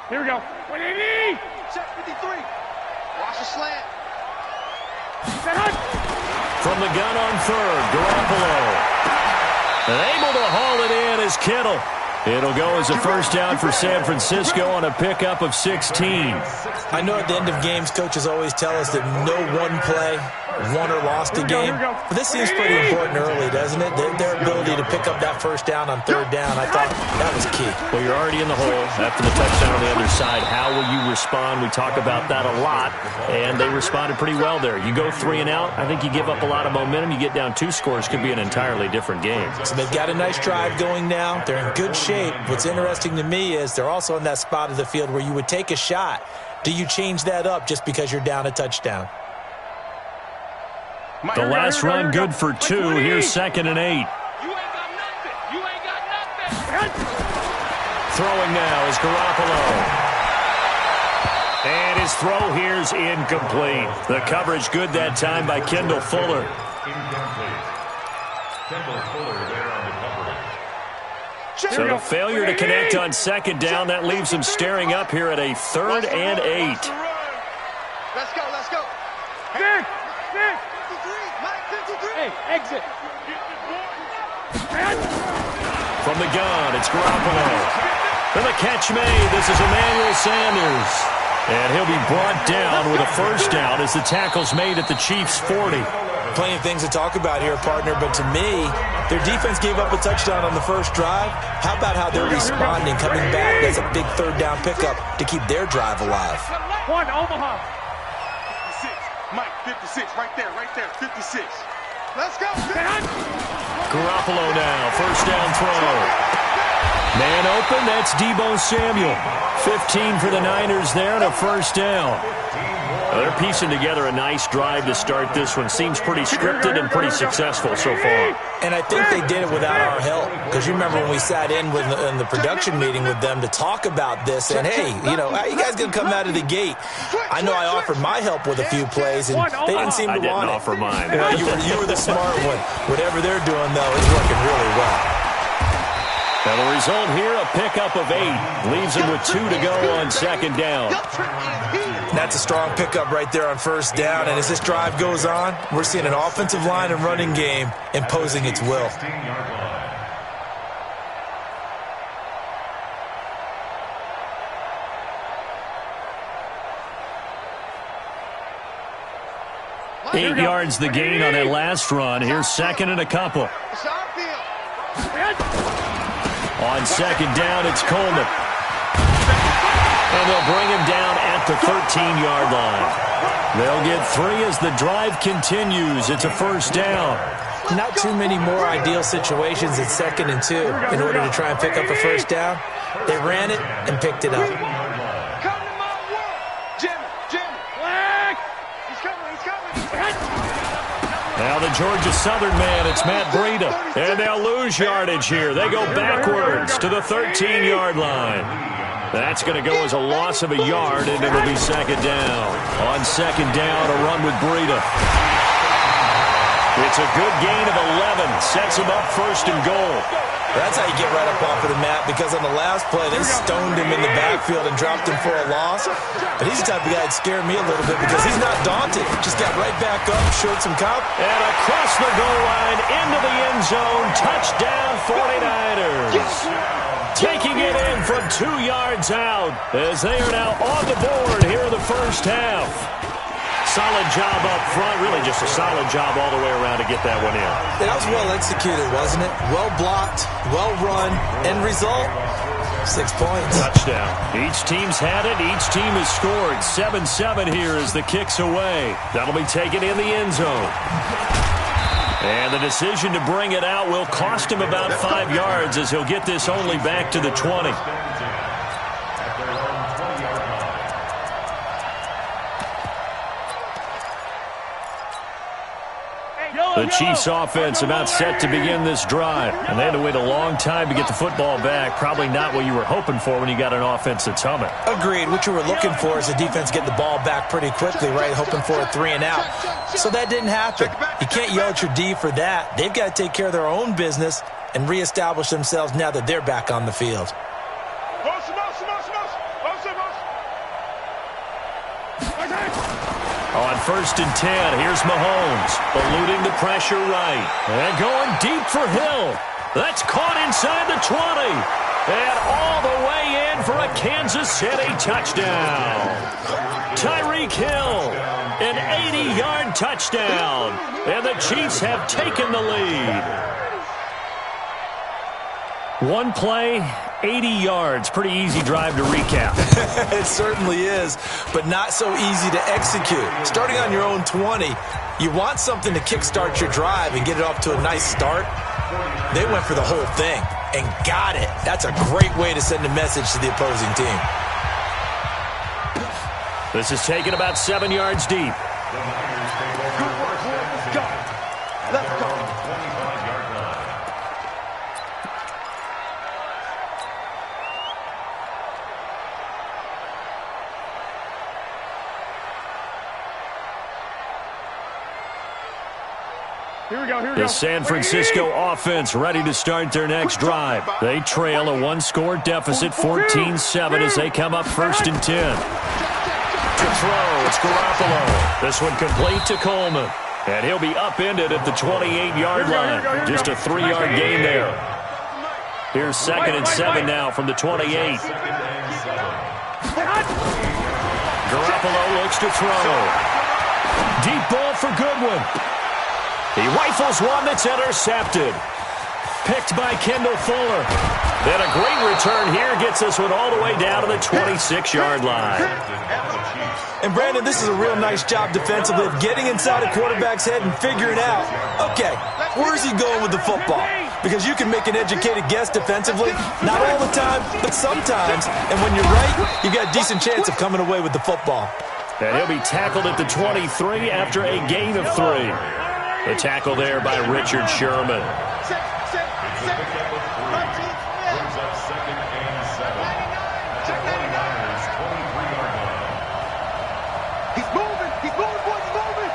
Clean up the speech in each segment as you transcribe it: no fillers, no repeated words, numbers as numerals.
Here we go. Check 53. Watch the slant. From the gun on third, Garoppolo. And able to haul it in is Kittle. It'll go as a first down for San Francisco on a pickup of 16. I know at the end of games, coaches always tell us that no one play won or lost a game. But this seems pretty important early, doesn't it? Their ability to pick up that first down on third down, I thought that was key. Well, you're already in the hole after the touchdown on the other side. How will you respond? We talk about that a lot, and they responded pretty well there. You go 3 and out, I think you give up a lot of momentum. You get down 2 scores, could be an entirely different game. So they've got a nice drive going now. They're in good shape. What's interesting to me is they're also in that spot of the field where you would take a shot. Do you change that up just because you're down a touchdown? The last run good for 2. Here's 2nd and 8. You ain't got nothing. You ain't got nothing. Throwing now is Garoppolo. And his throw here's incomplete. The coverage good that time by Kendall Fuller. Kendall Fuller there on the coverage. So the failure to connect on 2nd down, that leaves them staring up here at a 3rd and 8. Let's go, let's go. Nick. 53, Mike 53. Hey, exit. From the gun, it's Garoppolo. For the catch made, this is Emmanuel Sanders. And he'll be brought down with a first down as the tackle's made at the Chiefs' 40. Plenty of things to talk about here, partner, but to me, their defense gave up a touchdown on the first drive. How about how they're responding, coming back? That's a big 3rd down pickup to keep their drive alive. 1, Omaha. 56, Mike 56, right there, 56. Let's go. Garoppolo now, first down throw. Man open, that's Deebo Samuel. 15 for the Niners there and a first down. Well, they're piecing together a nice drive to start this one. Seems pretty scripted and pretty successful so far. And I think they did it without our help. Because you remember when we sat in the production meeting with them to talk about this. And, hey, you know, how you guys going to come out of the gate? I know I offered my help with a few plays, and they didn't seem to want it. I didn't offer mine. You were the smart one. Whatever they're doing, though, is working really well. Now the result here, a pickup of 8. Leaves him with 2 to go on 2nd down. That's a strong pickup right there on first down. And as this drive goes on, we're seeing an offensive line and running game imposing its will. Eight yards the gain on that last run. Here's 2nd and a couple. On 2nd down, it's Coleman. And they'll bring him down at the 13-yard line. They'll get 3 as the drive continues. It's a first down. Not too many more ideal situations at 2nd and 2 in order to try and pick up a first down. They ran it and picked it up. Come to my world. Jimmy. He's coming. Now the Georgia Southern man, it's Matt Breida. And they'll lose yardage here. They go backwards to the 13-yard line. That's going to go as a loss of a yard, and it'll be 2nd down. On 2nd down, a run with Breida. It's a good gain of 11. Sets him up 1st and goal. That's how you get right up off of the mat, because on the last play, they stoned him in the backfield and dropped him for a loss. But he's the type of guy that scared me a little bit because he's not daunted. Just got right back up, showed some cop. And across the goal line, into the end zone, touchdown 49ers. Taking it in from 2 yards out as they are now on the board here in the first half. Solid job up front, really just a solid job all the way around to get that one in. That was well executed, wasn't it? Well blocked, well run, end result, 6 points. Touchdown. Each team's had it, each team has scored. 7-7 here as the kick's away. That'll be taken in the end zone. And the decision to bring it out will cost him about 5 yards as he'll get this only back to the 20. The Chiefs offense about set to begin this drive. And they had to wait a long time to get the football back. Probably not what you were hoping for when you got an offense that's humming. Agreed. What you were looking for is the defense get the ball back pretty quickly, right? Hoping for a 3 and out. So that didn't happen. You can't yell at your D for that. They've got to take care of their own business and reestablish themselves now that they're back on the field. Motion. On 1st and 10, here's Mahomes, eluding the pressure right. And going deep for Hill. That's caught inside the 20. And all the way in for a Kansas City touchdown. Tyreek Hill, an 80-yard touchdown. And the Chiefs have taken the lead. One play, 80 yards. Pretty easy drive to recap. It certainly is, but not so easy to execute. Starting on your own 20, you want something to kickstart your drive and get it off to a nice start. They went for the whole thing and got it. That's a great way to send a message to the opposing team. This is taken about 7 yards deep. Let's go. Let's go. Here we go, here we The go. San Francisco offense ready to start their next drive. They trail a one-score deficit, 14-7, as they come up 1st and 10. To throw, it's Garoppolo. This one complete to Coleman. And he'll be upended at the 28-yard line. Just a 3-yard gain there. Here's 2nd and 7 now from the 28. Garoppolo looks to throw. Deep ball for Goodwin. He rifles one that's intercepted. Picked by Kendall Fuller. Then a great return here gets this one all the way down to the 26-yard line. And, Brandon, this is a real nice job defensively of getting inside a quarterback's head and figuring out, okay, where is he going with the football? Because you can make an educated guess defensively, not all the time, but sometimes. And when you're right, you got a decent chance of coming away with the football. And he'll be tackled at the 23 after a gain of 3. The tackle there by Richard Sherman. He's moving, boys, he's moving.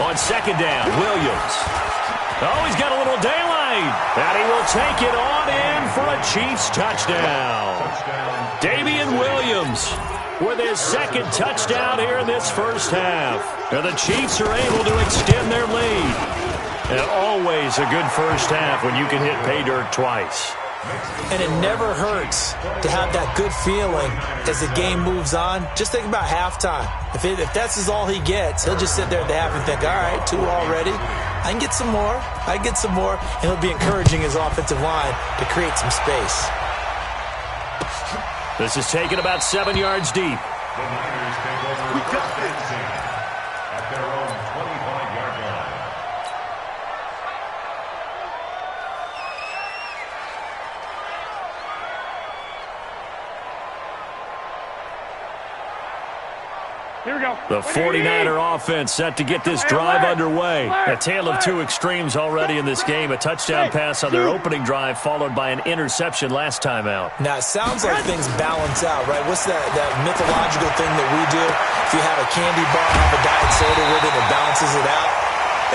On 2nd down, Williams. Oh, he's got a little daylight. And he will take it on in for a Chiefs touchdown. Damian Williams with his 2nd touchdown here in this first half. And the Chiefs are able to extend their lead. And always a good first half when you can hit pay dirt twice. And it never hurts to have that good feeling as the game moves on. Just think about halftime. If that's all he gets, he'll just sit there at the half and think, all right, 2 already. I can get some more. I can get some more. And he'll be encouraging his offensive line to create some space. This is taken about 7 yards deep. The Niners take over at their own 25-yard line. Here we go. The 49er offense set to get this drive underway. A tale of 2 extremes already in this game. A touchdown pass on their opening drive followed by an interception last time out. Now, it sounds like things balance out, right? What's that mythological thing that we do? If you have a candy bar, have a diet soda with it, it balances it out.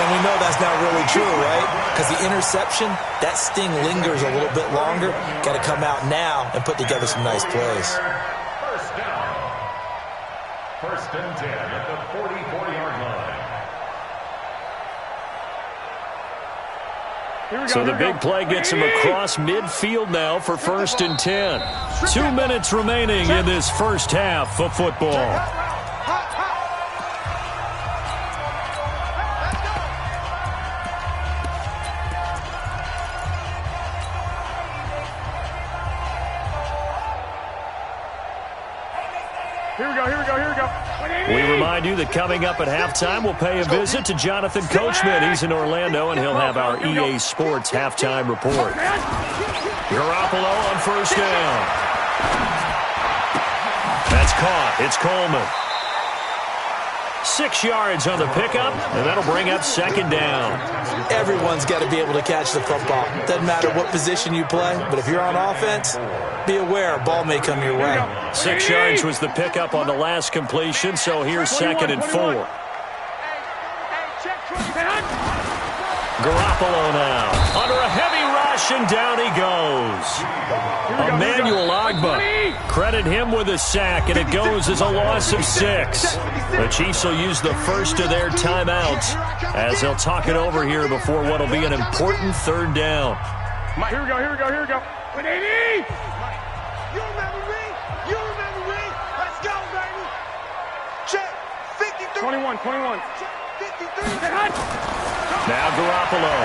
And we know that's not really true, right? Because the interception, that sting lingers a little bit longer. Got to come out now and put together some nice plays. First down. 1st and 10 at the 44-yard line. So the big play gets him across midfield now for 1st and 10. 2 minutes remaining in this first half of football. Here we go, here we go, here we go. We remind you that coming up at halftime, we'll pay a visit to Jonathan Coachman. He's in Orlando, and he'll have our EA Sports halftime report. Garoppolo on 1st down. That's caught. It's Coleman. 6 yards on the pickup, and that'll bring up 2nd down. Everyone's got to be able to catch the football. Doesn't matter what position you play, but if you're on offense, be aware a ball may come your way. 6 yards was the pickup on the last completion, so here's 2nd and 4. Garoppolo now under a heavy rush, and down he goes. Emmanuel Ogbah, credit him with a sack, and it goes as a loss of 6. The Chiefs will use the first of their timeouts as they'll talk it over here before what will be an important third down. Here we go. 180! You remember me? You remember me? Let's go, baby. Check. 53. 21. Check. 53. Now Garoppolo.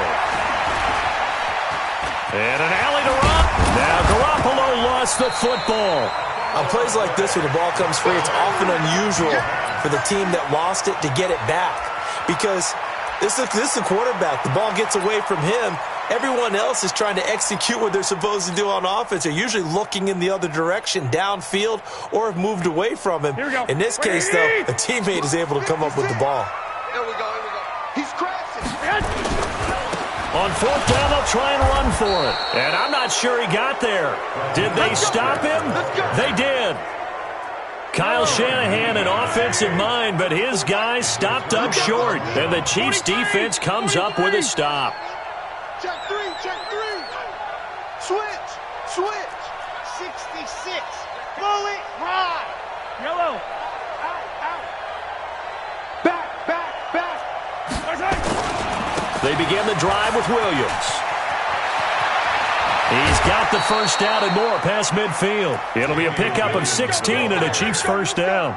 And an alley to run. Now Garoppolo lost the football. On plays like this where the ball comes free, it's often unusual for the team that lost it to get it back. Because this is the quarterback. The ball gets away from him. Everyone else is trying to execute what they're supposed to do on offense. They're usually looking in the other direction, downfield, or have moved away from him. In this case, though, a teammate is able to come up with the ball. Here we go. He's crashing. On fourth down, they'll try and run for it. And I'm not sure he got there. Did they stop him? They did. Kyle Shanahan an offensive mind, but his guys stopped up short. And the Chiefs defense comes up with a stop. Check 3. Switch. 66. Bullet ride. Yellow. Out. Back. They begin the drive with Williams. He's got the first down and more past midfield. It'll be a pickup of 16 and a Chiefs first down.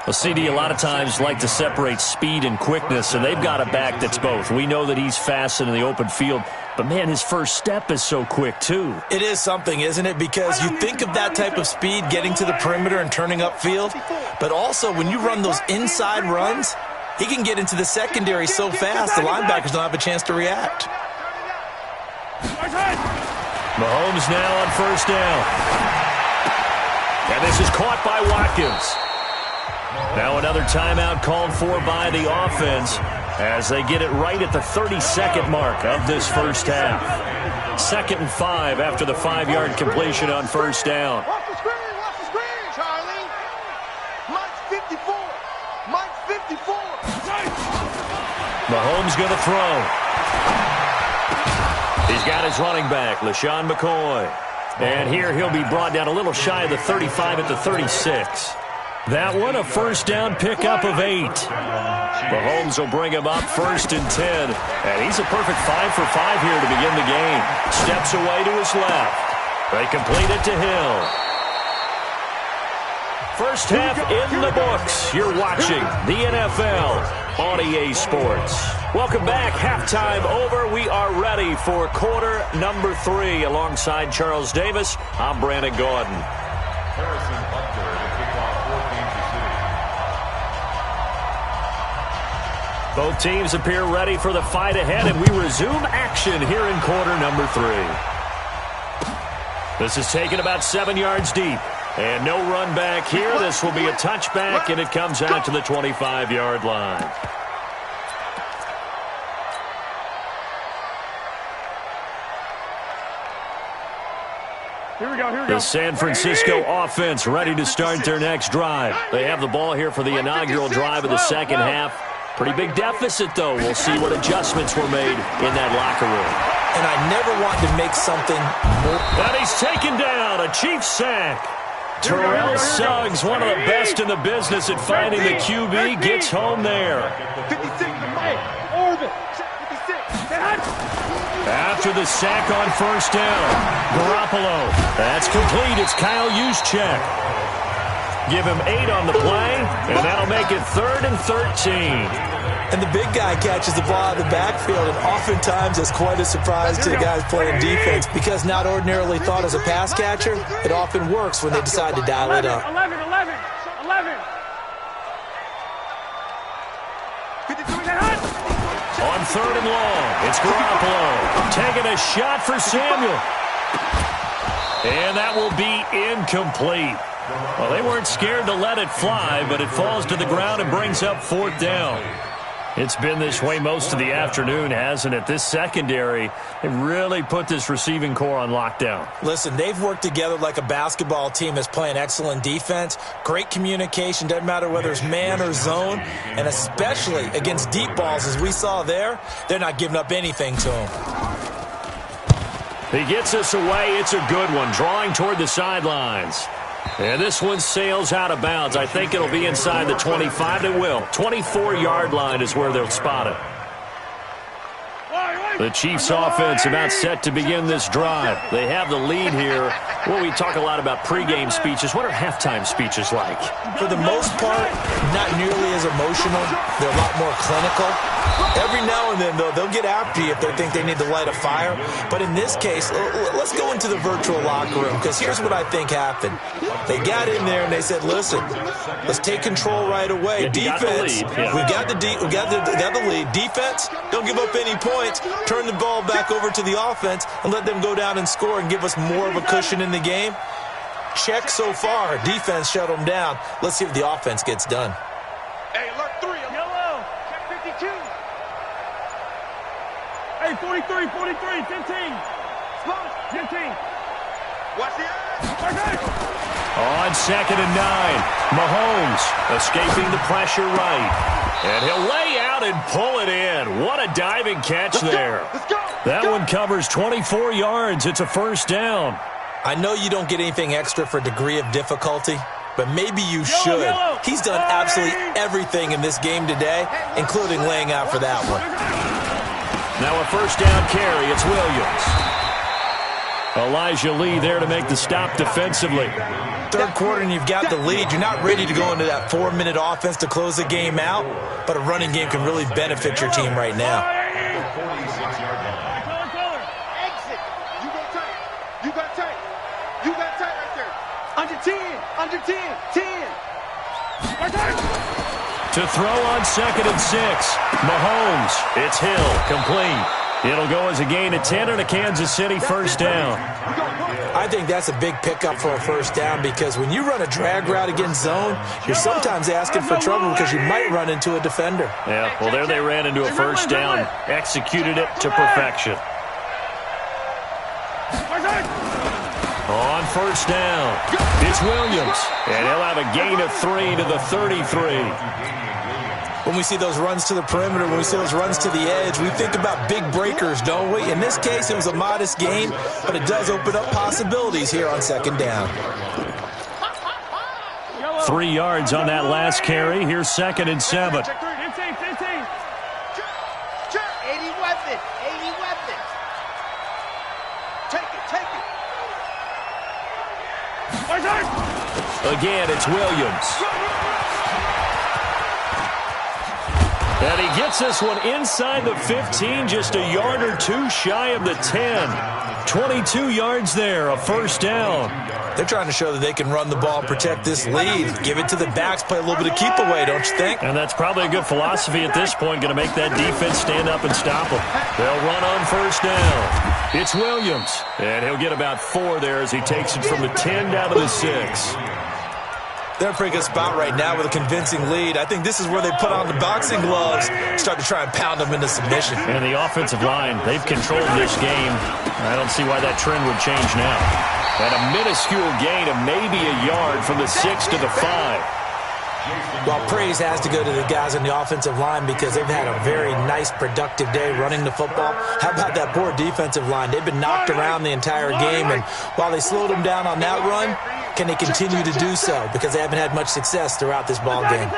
Well, CD, a lot of times like to separate speed and quickness, and they've got a back that's both. We know that he's fast in the open field, but, man, his first step is so quick, too. It is something, isn't it? Because you think of that type of speed getting to the perimeter and turning upfield, but also when you run those inside runs, he can get into the secondary so fast the linebackers don't have a chance to react. Mahomes now on first down. And this is caught by Watkins. Now another timeout called for by the offense as they get it right at the 32nd mark of this first half. 2nd and 5 after the 5-yard completion on first down. Watch the screen, Charlie. Mike's 54. Mahomes going to throw. He's got his running back, LaShawn McCoy. And here he'll be brought down a little shy of the 35 at the 36. That one, a first down pickup of 8. Mahomes will bring him up 1st and 10. And he's a perfect 5 for 5 here to begin the game. Steps away to his left. They complete it to Hill. First half in the books. You're watching the NFL on EA Sports. Welcome back. Halftime over. We are ready for quarter number 3. Alongside Charles Davis, I'm Brandon Gordon. Harrison Butler to kick off for Kansas City. Both teams appear ready for the fight ahead, and we resume action here in quarter number 3. This is taken about 7 yards deep. And no run back here. This will be a touchback, and it comes out to the 25-yard line. Here we go. The San Francisco offense ready to start their next drive. They have the ball here for the inaugural drive of the second half. Pretty big deficit, though. We'll see what adjustments were made in that locker room. And I never want to make something more. And he's taken down, a Chiefs sack. Terrell Suggs, one of the best in the business at finding the QB, gets home there. 56. Orbit. 56. After the sack on first down, Garoppolo. That's complete. It's Kyle Juszczyk. Give him 8 on the play, and that'll make it 3rd and 13. And the big guy catches the ball out of the backfield, and oftentimes it's quite a surprise to the guys playing defense because not ordinarily thought as a pass catcher, it often works when they decide to dial it up. 11. On 3rd and long, it's Garoppolo taking a shot for Samuel. And that will be incomplete. Well, they weren't scared to let it fly, but it falls to the ground and brings up 4th down. It's been this way most of the afternoon, hasn't it? This secondary, they really put this receiving core on lockdown. Listen, they've worked together like a basketball team that's playing excellent defense. Great communication, doesn't matter whether it's man or zone. And especially against deep balls, as we saw there, they're not giving up anything to them. He gets us away. It's a good one, drawing toward the sidelines. And this one sails out of bounds. I think it'll be inside the 25. It will. 24-yard line is where they'll spot it. The Chiefs offense about set to begin this drive. They have the lead here. Well, we talk a lot about pregame speeches. What are halftime speeches like? For the most part, not nearly as emotional. They're a lot more clinical. Every now and then, though, they'll get after you if they think they need to light a fire. But in this case, let's go into the virtual locker room, because here's what I think happened. They got in there and they said, listen, let's take control right away. Defense, we got the lead. Defense, don't give up any points. Turn the ball back over to the offense and let them go down and score and give us more of a cushion in the game. Check so far. Defense shut them down. Let's see if the offense gets done. Hey, alert 3. Yellow. Check 52. Hey, 43, 43, 15. 15. Watch the edge. On 2nd and 9, Mahomes escaping the pressure right. And he'll lay out and pull it in. What a diving catch there. Let's go. That one covers 24 yards. It's a first down. I know you don't get anything extra for degree of difficulty, but maybe you should. He's done absolutely everything in this game today, including laying out for that one. Now a first down carry. It's Williams. Elijah Lee there to make the stop defensively. Third quarter and you've got the lead. You're not ready to go into that 4-minute offense to close the game out, but a running game can really benefit your team right now. 46-yard line. Exit. You go tight. You got tight. You got tight right there. Under 10. Under 10. 10. Right there. To throw on 2nd and 6. Mahomes. It's Hill. Complete. It'll go as a gain of 10 and a Kansas City first down. I think that's a big pickup for a first down, because when you run a drag route against zone, you're sometimes asking for trouble because you might run into a defender. Yeah, well, there they ran into a first down. Executed it to perfection. On first down, it's Williams. And he'll have a gain of 3 to the 33. When we see those runs to the perimeter, when we see those runs to the edge, we think about big breakers, don't we? In this case, it was a modest gain, but it does open up possibilities here on 2nd down. 3 yards on that last carry. Here's 2nd and 7. 15, 15. Check. 80 weapons. 80 weapons. Take it. Take it. Again, it's Williams. And he gets this one inside the 15, just a yard or two shy of the 10. 22 yards there, a first down. They're trying to show that they can run the ball, protect this lead, give it to the backs, play a little bit of keep away, don't you think? And that's probably a good philosophy at this point, going to make that defense stand up and stop them. They'll run on first down. It's Williams, and he'll get about 4 there as he takes it from the 10 down to the 6. They're in a pretty good spot right now with a convincing lead. I think this is where they put on the boxing gloves, start to try and pound them into submission. And the offensive line, they've controlled this game. I don't see why that trend would change now. And a minuscule gain of maybe a yard from the 6 to the 5. Well, praise has to go to the guys on the offensive line because they've had a very nice, productive day running the football. How about that poor defensive line? They've been knocked around the entire game, and while they slowed them down on that run, can they continue to do so? Because they haven't had much success throughout this ball game.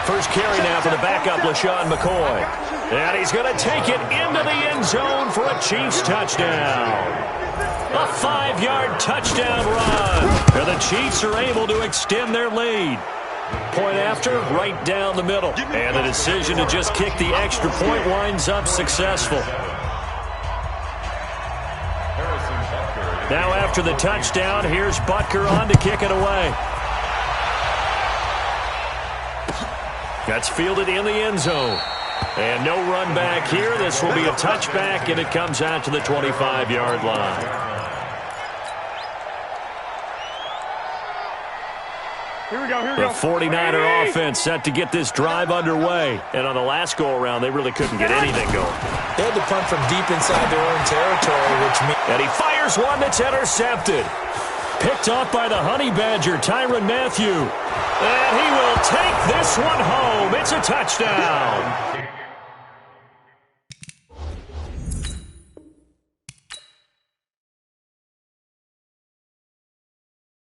First carry now for the backup, LaShawn McCoy. And he's going to take it into the end zone for a Chiefs touchdown. A 5-yard touchdown run. And the Chiefs are able to extend their lead. Point after, right down the middle. And the decision to just kick the extra point winds up successful. Now after the touchdown, here's Butker on to kick it away. That's fielded in the end zone. And no run back here. This will be a touchback, and it comes out to the 25-yard line. Here we go. The 49er offense set to get this drive underway. And on the last go-around, they really couldn't get anything going. They had to punt from deep inside their own territory, which means... And he fires one that's intercepted. Picked off by the Honey Badger, Tyrann Mathieu. And he will take this one home. It's a touchdown.